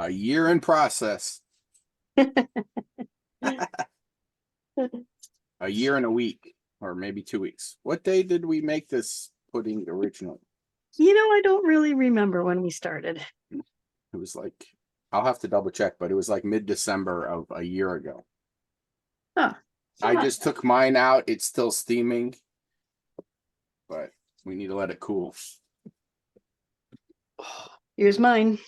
A year in process. A year and a week, or maybe 2 weeks. What day did we make this pudding originally? I don't really remember when we started. It was like, I'll have to double check, but it was like mid-December of a year ago. Huh. I just took mine out. It's still steaming, but we need to let it cool. Here's mine.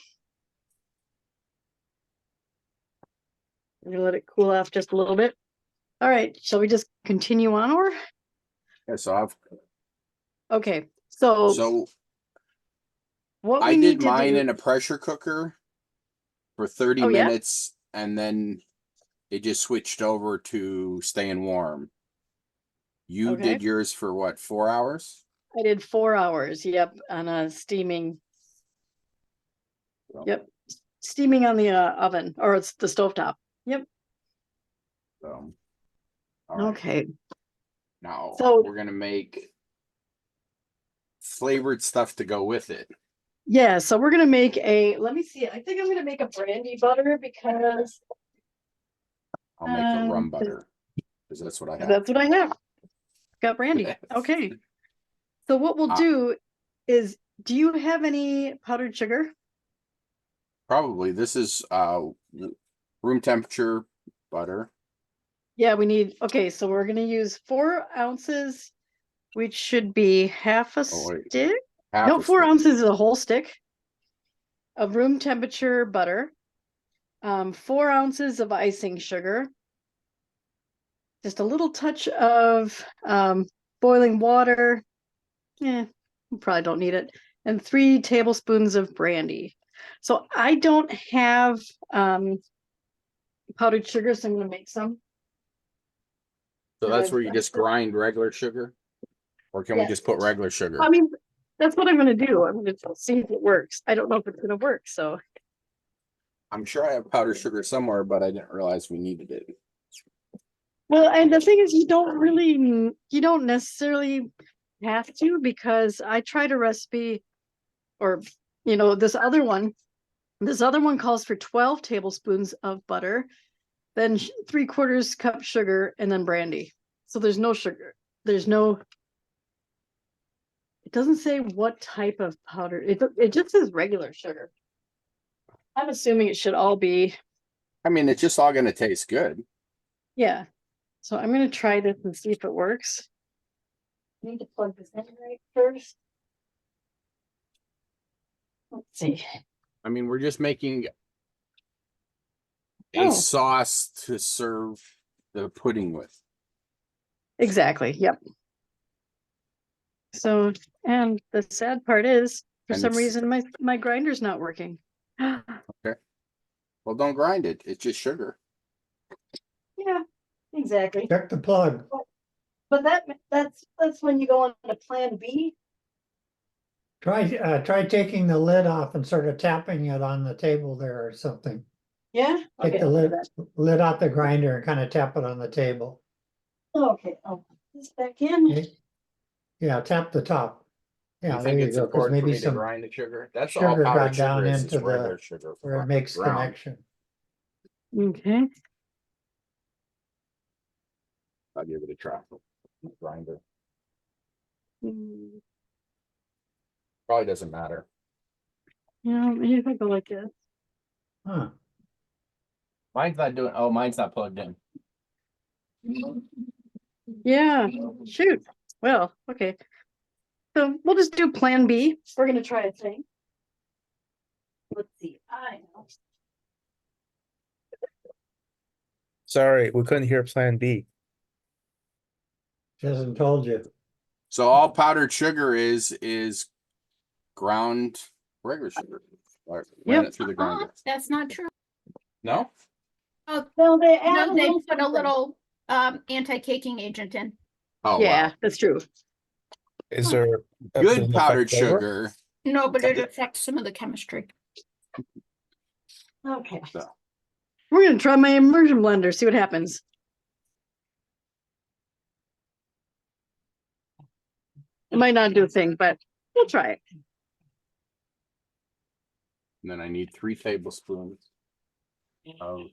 I'm gonna let it cool off just a little bit. All right, shall we just continue on, or? Yeah, so Okay, so what I we did need to mine do. in a pressure cooker for 30 Oh, yeah? minutes, and then it just switched over to staying warm. You Okay. did yours for what, 4 hours? I did 4 hours, yep, on a steaming. So, Yep, steaming on the oven, or it's the stovetop. Yep. so all right. Okay. Now So we're gonna make flavored stuff to go with it. yeah, so we're gonna make let me see, I think I'm gonna make a brandy butter because I'll make a rum butter because that's what I have. that's what I have. Got brandy. Okay. So what we'll do is, do you have any powdered sugar? Probably. This is room temperature butter. Yeah, we need, okay, so we're gonna use 4 ounces, which should be half a stick. No, 4 ounces is a whole stick of room temperature butter, 4 ounces of icing sugar, just a little touch of boiling water. We probably don't need it, and 3 tablespoons of brandy. So I don't have powdered sugar, so I'm going to make some. So that's where you just grind regular sugar? Or can we just put regular sugar? I mean, that's what I'm going to do. I'm going to see if it works. I don't know if it's going to work, so. I'm sure I have powdered sugar somewhere, but I didn't realize we needed it. Well, and the thing is, you don't necessarily have to, because I tried a recipe, or, this other one calls for 12 tablespoons of butter, then 3/4 cup sugar, and then brandy. So there's no sugar. It doesn't say what type of powder. It just says regular sugar. I'm assuming it should all be. I mean, it's just all going to taste good. Yeah. So I'm going to try this and see if it works. I need to plug this in right first. Let's see. I mean, we're just making a sauce to serve the pudding with. Exactly. Yep. So, and the sad part is, for some reason, my grinder's not working. Okay. Well, don't grind it. It's just sugar. Yeah, exactly. Check the plug. But that's when you go on to plan B. Try taking the lid off and sort of tapping it on the table there or something. Yeah. Take the lid off the grinder and kind of tap it on the table. Okay. I'll put this back in. Okay. Yeah, tap the top. Yeah, there you go. Because maybe some grind the sugar. That's sugar all powdered got down sugar is, into regular sugar where it makes connection. Okay. I'll give it a try. Grinder. Probably doesn't matter. Yeah, maybe if I go like this. Huh. Mine's not doing. Oh, mine's not plugged in. Yeah. Shoot. Well, okay. So we'll just do plan B. We're gonna try a thing. Let's see. I know. Sorry, we couldn't hear plan B. She hasn't told you. So all powdered sugar is ground regular sugar. Ran it through the grinder. That's not true. No? Oh, Well, they put a little anti-caking agent in. Oh, yeah, wow. that's true. Is there Good powdered sugar? No, but it affects some of the chemistry. Okay. So. We're gonna try my immersion blender, see what happens. It might not do a thing, but we'll try it. And then I need 3 tablespoons of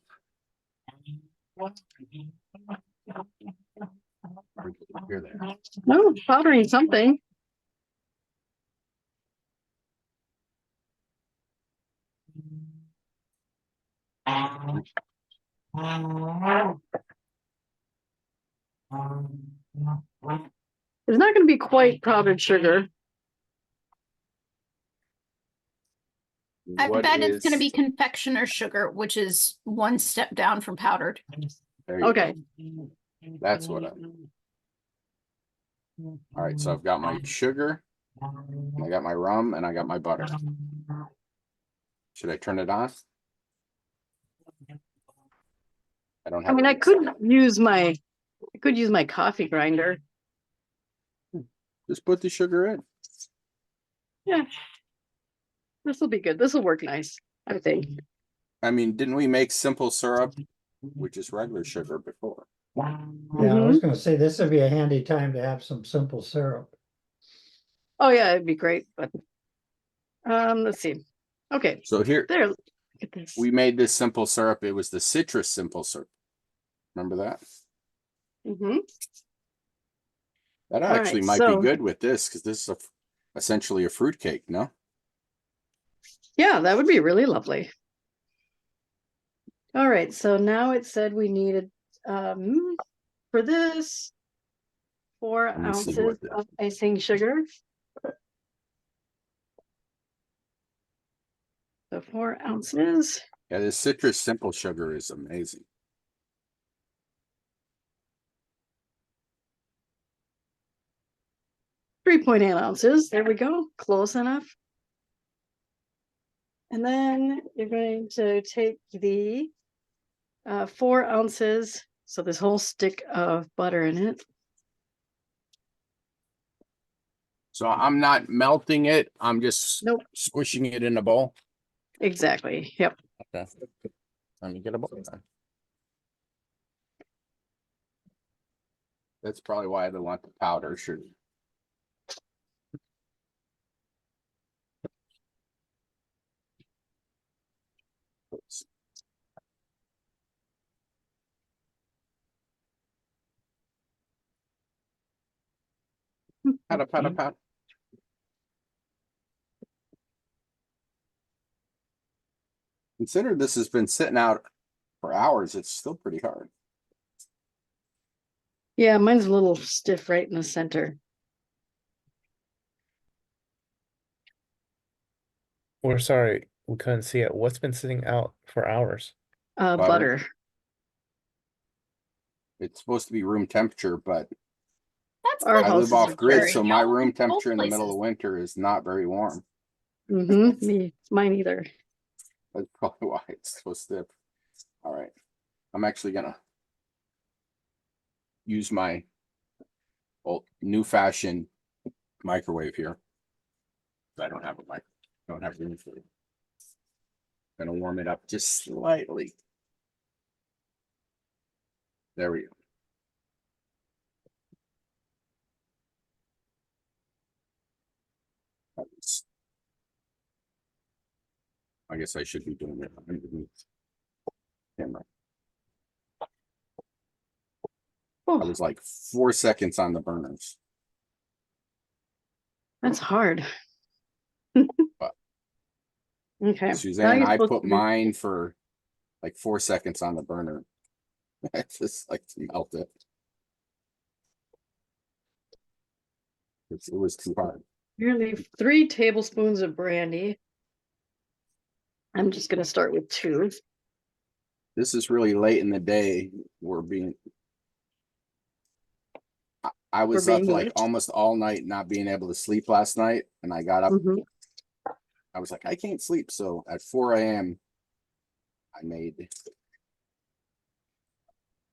here there. No, powdering something. It's not going to be quite powdered sugar. I What bet it's gonna is- be confectioner sugar, which is one step down from powdered. there you Okay. go. That's what I. All right, so I've got my sugar, and I got my rum, and I got my butter. Should I turn it on? I don't I have. mean, it I could set. use my coffee grinder. Just put the sugar in. Yeah. This will be good. This will work nice, I think. I mean, didn't we make simple syrup, which is regular sugar before? Yeah, I was gonna say this would be a handy time to have some simple syrup. Oh yeah, it'd be great, but let's see. Okay, So here there. Look at this. we made this simple syrup. It was the citrus simple syrup. Remember that? Mm-hmm. That All actually right, might so- be good with this because this is essentially a fruitcake, no? Yeah, that would be really lovely. All right, so now it said we needed for this 4 Let me see ounces what the- of icing sugar. So 4 ounces. Yeah, this citrus simple sugar is amazing. 3.8 ounces. There we go. Close enough. And then you're going to take the 4 ounces. So this whole stick of butter in it. So I'm not melting it. I'm just Nope. squishing it in a bowl. Exactly. Yep. Okay. Let me get a bowl then. That's probably why they want the powder sugar. Oops. Pat. Consider this has been sitting out for hours. It's still pretty hard. Yeah, mine's a little stiff right in the center. We're sorry, we couldn't see it. What's been sitting out for hours? Butter. It's supposed to be room temperature, but That's Our what I house live is off grid, very so my young. room Both temperature in the middle places. of winter is not very warm. Me, mine either. That's probably why it's so stiff. All right. I'm actually gonna use my old new fashioned microwave here. I don't have a mic. Don't have room for it. Gonna warm it up just slightly. There we go. I guess I should be doing it underneath camera. I Oh, was like 4 seconds on the burners. that's hard. But- Okay. now Suzanne, you're I supposed put to do- mine for like 4 seconds on the burner. I just like to melt it. It was too hard. Nearly 3 tablespoons of brandy. I'm just gonna start with 2. This is really late in the day. I was We're up being like late. almost all night, not being able to sleep last night. And I got up, Mhm. I was like, I can't sleep. So at 4 a.m., I made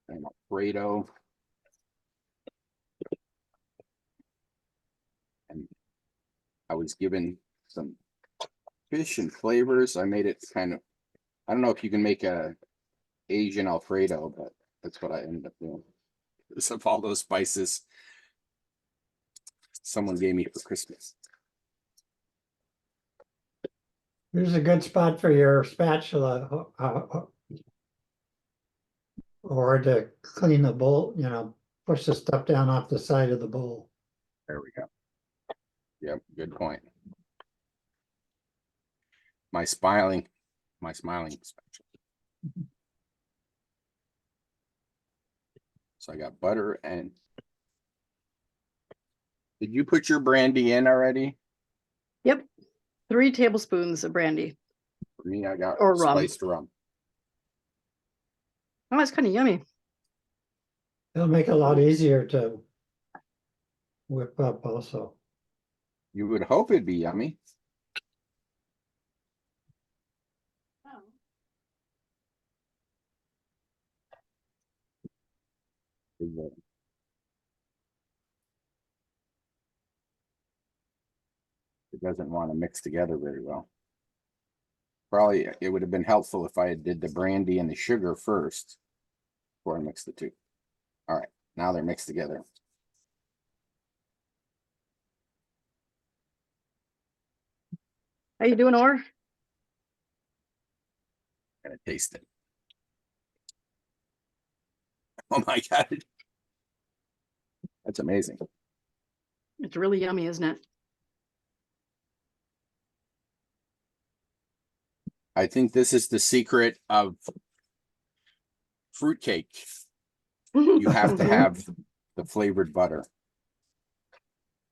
an Alfredo. And I was given some fish and flavors. I made it kind of, I don't know if you can make a Asian Alfredo, but that's what I ended up doing. This of all those spices someone gave me for Christmas. Here's a good spot for your spatula. Or to clean the bowl, push the stuff down off the side of the bowl. There we go. Yep, good point. My smiling spatula. So I got butter and. Did you put your brandy in already? Yep. 3 tablespoons of brandy. For me, I got Or rum. spiced rum. Oh, it's kind of yummy. It'll make it a lot easier to whip up also. You would hope it'd be yummy. It doesn't want to mix together very well. Probably it would have been helpful if I did the brandy and the sugar first before I mix the two. All right, now they're mixed together. How you doing, Or? Gonna taste it. Oh my God. That's amazing. It's really yummy, isn't it? I think this is the secret of fruitcake. You have to have the flavored butter.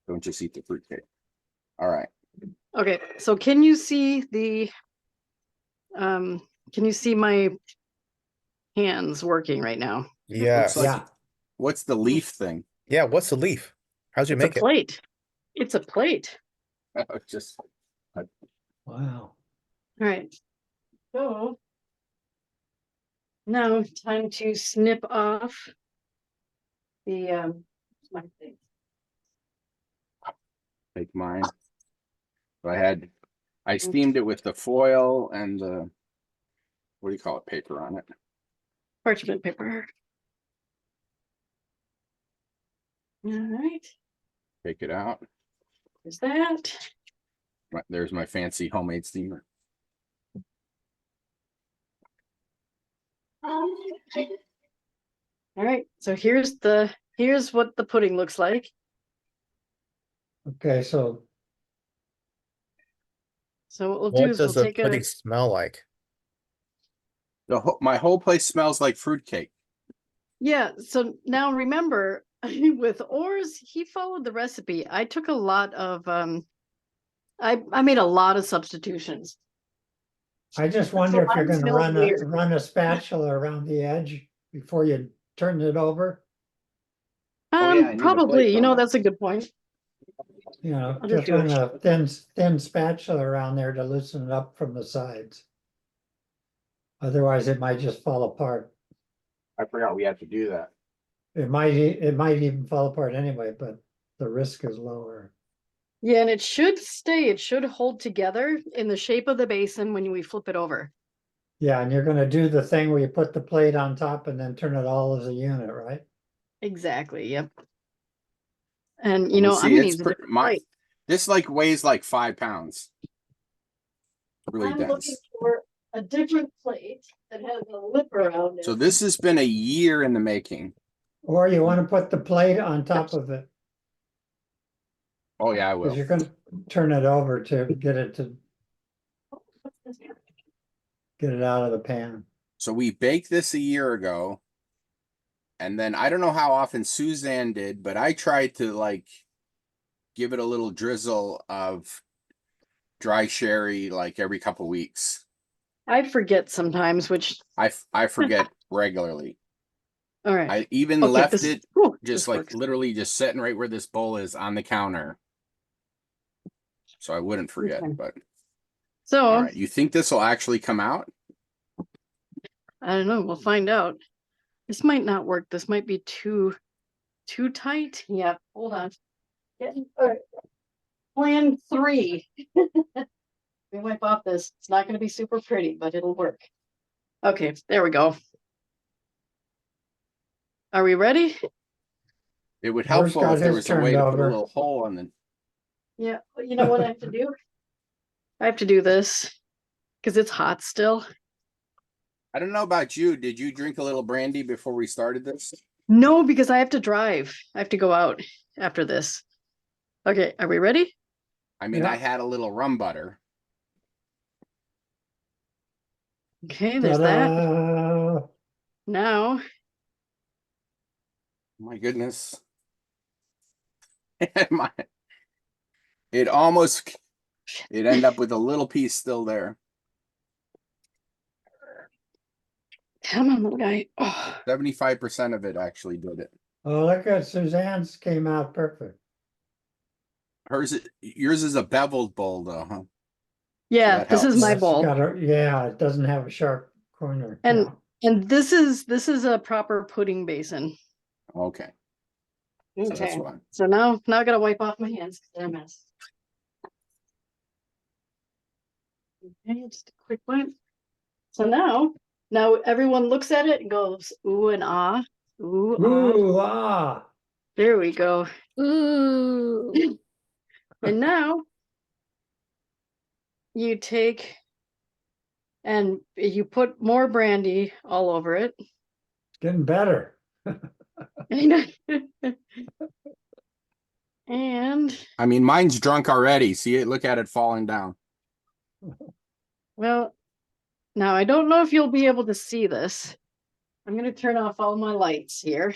Don't just eat the fruitcake. All right. Okay, so can you see the can you see my hands working right now? Yes. Like- Yeah, What's the leaf thing? Yeah, what's the leaf? How'd you It's a make it? plate. It's a plate. Just wow. All right. So now time to snip off the my thing. take mine. So I steamed it with the foil and the, what do you call it, paper on it. Parchment paper. All right. Take it out. There's that. There's my fancy homemade steamer. All right. So here's what the pudding looks like. Okay, so So what we'll do What is does we'll the take pudding smell like? My whole place smells like fruitcake. Yeah, so now remember with Or's, he followed the recipe. I took a lot of I made a lot of substitutions. I just So wonder if you're mine gonna smells weird. run a spatula around the edge before you turn it over. Oh, yeah, I need a Probably, plate on that. that's a good point. I'll just Just do run it. a thin spatula around there to loosen it up from the sides. Otherwise, it might just fall apart. I forgot we had to do that. It might even fall apart anyway, but the risk is lower. Yeah, and it should hold together in the shape of the basin when we flip it over. Yeah, and you're gonna do the thing where you put the plate on top and then turn it all as a unit, right? Exactly, yep. And Well, I'm gonna use a different plate. This like weighs like 5 pounds. Really I'm dense. looking for a different plate that has a lip around it. So this has been a year in the making. Or you want to put the plate on top of it, Oh yeah, I will. because you're gonna turn it over to get it out of the pan. So we baked this a year ago. And then I don't know how often Suzanne did, but I tried to like give it a little drizzle of dry sherry like every couple weeks. I forget sometimes, which I forget regularly. all right. I even Okay, left this- it whew, just this like works. literally just sitting right where this bowl is on the counter. So I wouldn't forget, Okay. but So all right. You think this will actually come out? I don't know. We'll find out. This might not work. This might be too tight. Yeah, hold on. All right. Plan 3. We wipe off this. It's not going to be super pretty, but it'll work. Okay, there we go. Are we ready? It would Yours helpful got if there his was a way turned to put a over. little hole on the. Yeah, you know what I have to do? I have to do this. because it's hot still. I don't know about you. Did you drink a little brandy before we started this? No, because I have to drive. I have to go out after this. Okay, are we ready? I mean, Yeah. I had a little rum butter. Okay, there's that. Ta-da! Now, My goodness. My, it almost, it ended up with a little piece still there. come on, little guy. Oh, 75% of it actually did it. Oh, look at Suzanne's came out perfect. Yours is a beveled bowl though, huh? yeah, that this is helps. my It's bowl. got yeah, it doesn't have a sharp corner. And Yeah. and this is a proper pudding basin. Okay. So that's Okay. why. So now I gotta wipe off my hands. They're a mess. Okay, just a quick one. So now everyone looks at it and goes, ooh and ah. Ooh, ah. Ooh, ah. There we go. Ooh. And now you take and you put more brandy all over it. Getting better. And I mean, mine's drunk already. See it? Look at it falling down. well, now I don't know if you'll be able to see this. I'm gonna turn off all my lights here.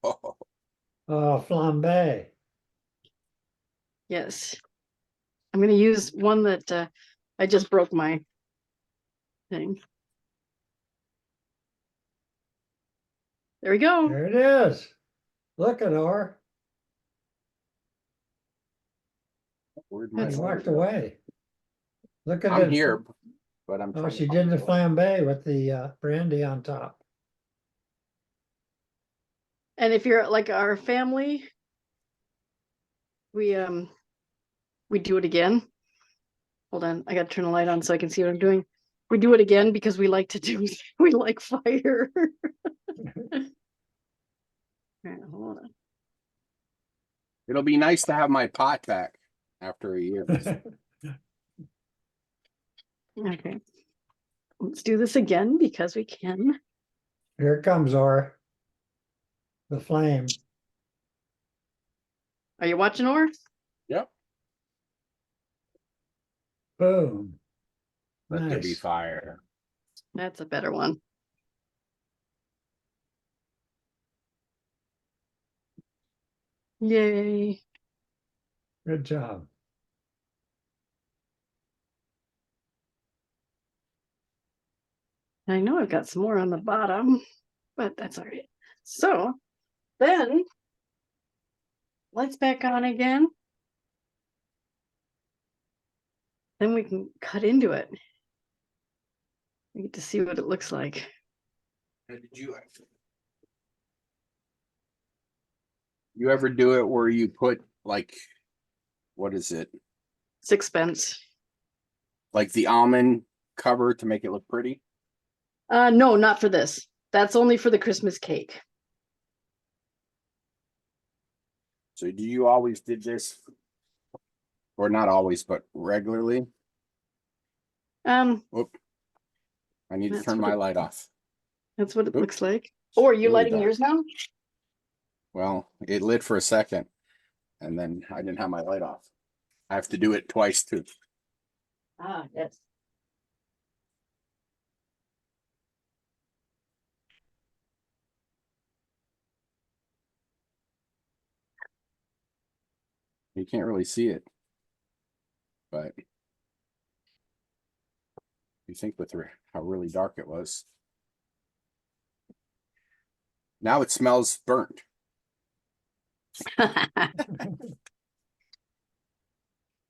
Oh, flambe. Yes. I'm gonna use one that I just broke my thing. There we go. There it is. Look at her. Where'd She my That's- phone walked go? away. Look at I'm it. here, but I'm Oh, trying she to did the find flambe with the brandy on top. And if you're like our family, we do it again. Hold on, I gotta turn the light on so I can see what I'm doing. We do it again because we like to do we like fire. Alright, hold on. It'll be nice to have my pot back after a year. Okay. Let's do this again because we can. Here comes Or. The flame. Are you watching, or? Yep. Boom. Let there be Nice. fire. That's a better one. Yay. Good job. I know I've got some more on the bottom, but that's all right. So then lights back on again. Then we can cut into it. We get to see what it looks like. Did you ever do it where you put like, what is it? Sixpence. Like the almond cover to make it look pretty? No, not for this. That's only for the Christmas cake. So do you always did this? Or not always, but regularly? Whoop. I need to That's turn what my it- light off. That's what it Oop. looks like. Oh, are you Really lighting dark. yours now? Well, it lit for a second and then I didn't have my light off. I have to do it twice too. Ah, yes. You can't really see it. But you think with how really dark it was. Now it smells burnt.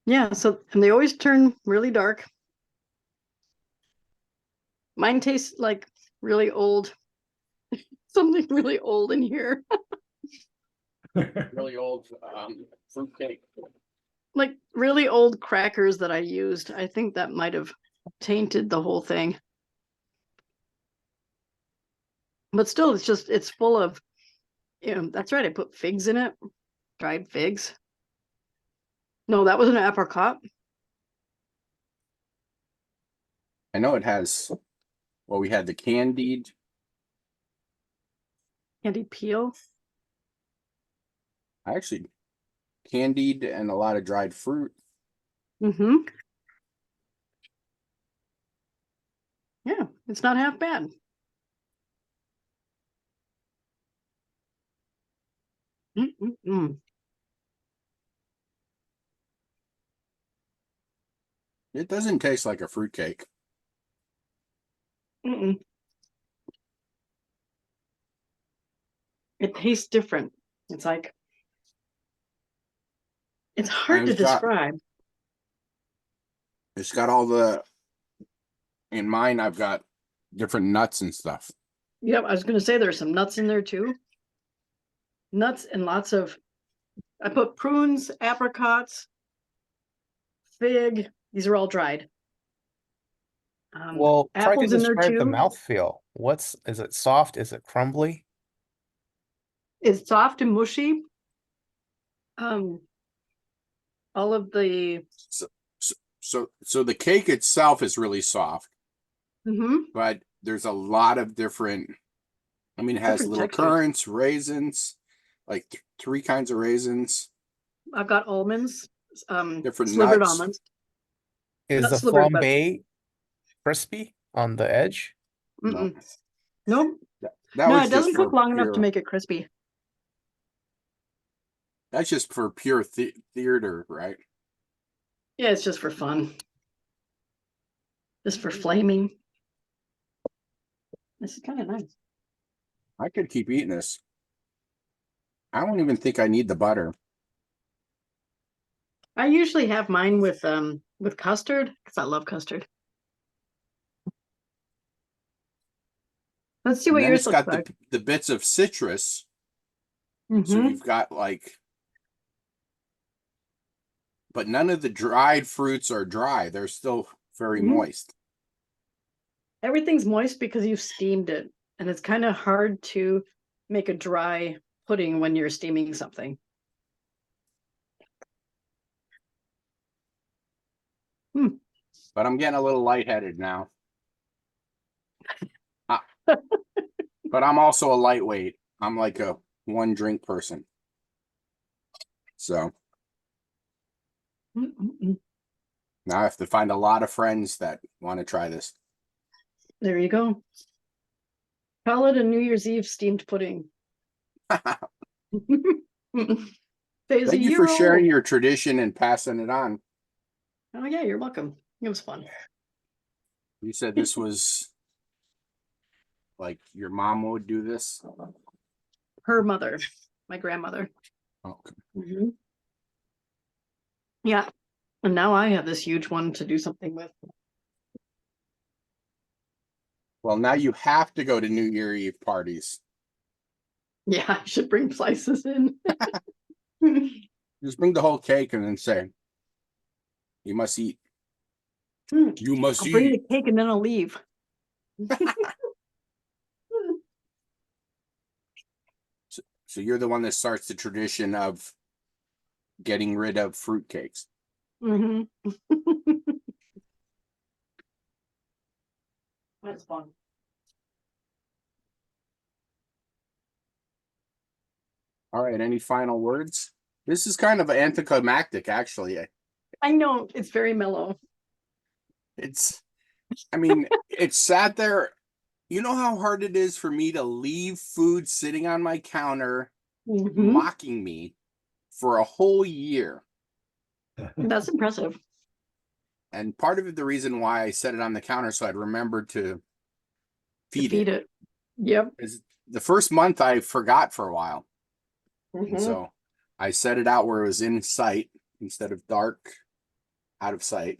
Yeah, so and they always turn really dark. Mine tastes like really old. Something really old in here. Really old fruitcake. Like really old crackers that I used. I think that might have tainted the whole thing. But still, it's full of, that's right. I put figs in it, dried figs. No, that was an apricot. I know it has, well, we had the candied, Candied peel. candied and a lot of dried fruit. Mm-hmm. Yeah, it's not half bad. Mm-mm-mm. It doesn't taste like a fruitcake. Mm-mm. It tastes different. It's like, it's hard to describe. It's got all the, in mine, I've got different nuts and stuff. Yep, I was gonna say there's some nuts in there too. Nuts and lots of, I put prunes, apricots, fig. These are all dried. Well, try to Apples in there describe the too. mouthfeel. Is it soft? Is it crumbly? It's soft and mushy. All of the So the cake itself is really soft, mhm, but there's a lot of different, I mean, it has Different little textures. currants, raisins, like three kinds of raisins, I've got almonds, different slivered nuts. almonds. Is Not the slivered, but flambe crispy on the edge? No, nope. that No, was it just doesn't cook for long enough to pure, make it crispy. that's just for pure theater, right? Yeah, it's just for fun. Just for flaming. This is kind of nice. I could keep eating this. I don't even think I need the butter. I usually have mine with custard because I love custard. Let's see And what then yours it's looks got like. the bits of citrus. So Mhm. you've got like, but none of the dried fruits are dry. They're still very Mhm. moist. Everything's moist because you've steamed it, and it's kind of hard to make a dry pudding when you're steaming something. But I'm getting a little lightheaded now. But I'm also a lightweight. I'm like a one drink person. So Mm-mm-mm. now I have to find a lot of friends that want to try this. There you go. Call it a New Year's Eve steamed pudding. Days a Thank you year for sharing old. your tradition and passing it on. Oh yeah, you're welcome. It was fun. You said this was like your mom would do this. Her mother, my grandmother. Okay. Mhm. Yeah, and now I have this huge one to do something with. Well, now you have to go to New Year Eve parties. Yeah, I should bring slices in. Just bring the whole cake and then say, "You must eat. You must I'll bring the eat." cake and then I'll leave. So you're the one that starts the tradition of getting rid of fruitcakes. Mm-hmm. That's fun. All right. Any final words? This is kind of anticlimactic, actually. I know it's very mellow. I mean, it sat there. You know how hard it is for me to leave food sitting on my counter, Mhm. mocking me for a whole year. That's impressive. And part of it, the reason why I set it on the counter so I'd remember to feed it. Yep. Is the first month I forgot for a while. And Mhm. so I set it out where it was in sight instead of dark, out of sight.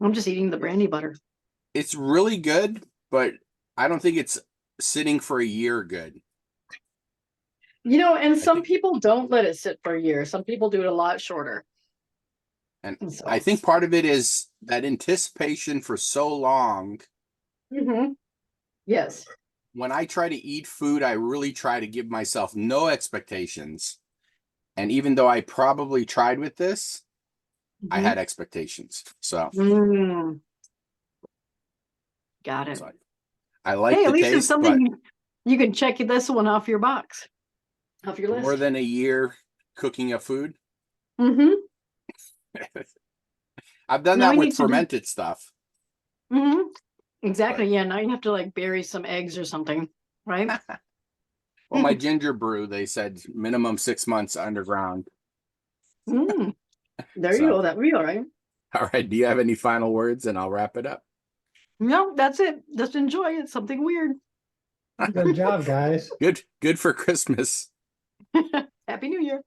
I'm just eating the brandy butter. It's really good, but I don't think it's sitting for a year good. And I some think- people don't let it sit for a year. Some people do it a lot shorter. And So. I think part of it is that anticipation for so long. Mhm. Yes. When I try to eat food, I really try to give myself no expectations. And even though I probably tried with this, I had expectations. So, Got it. so I like Hey, the at least it's taste, but something you can check this one off your box, off your list. more than a year cooking a food. Mm-hmm. I've done Now that we with need to do- fermented stuff. Mm-hmm. Exactly. But- Yeah. Now you have to like bury some eggs or something, right? Well, my ginger brew, they said minimum 6 months underground. Mm. There you So- go. That would be all right. All right. Do you have any final words? And I'll wrap it up. No, that's it. Just enjoy it. Something weird. Good job, guys. Good for Christmas. Happy New Year.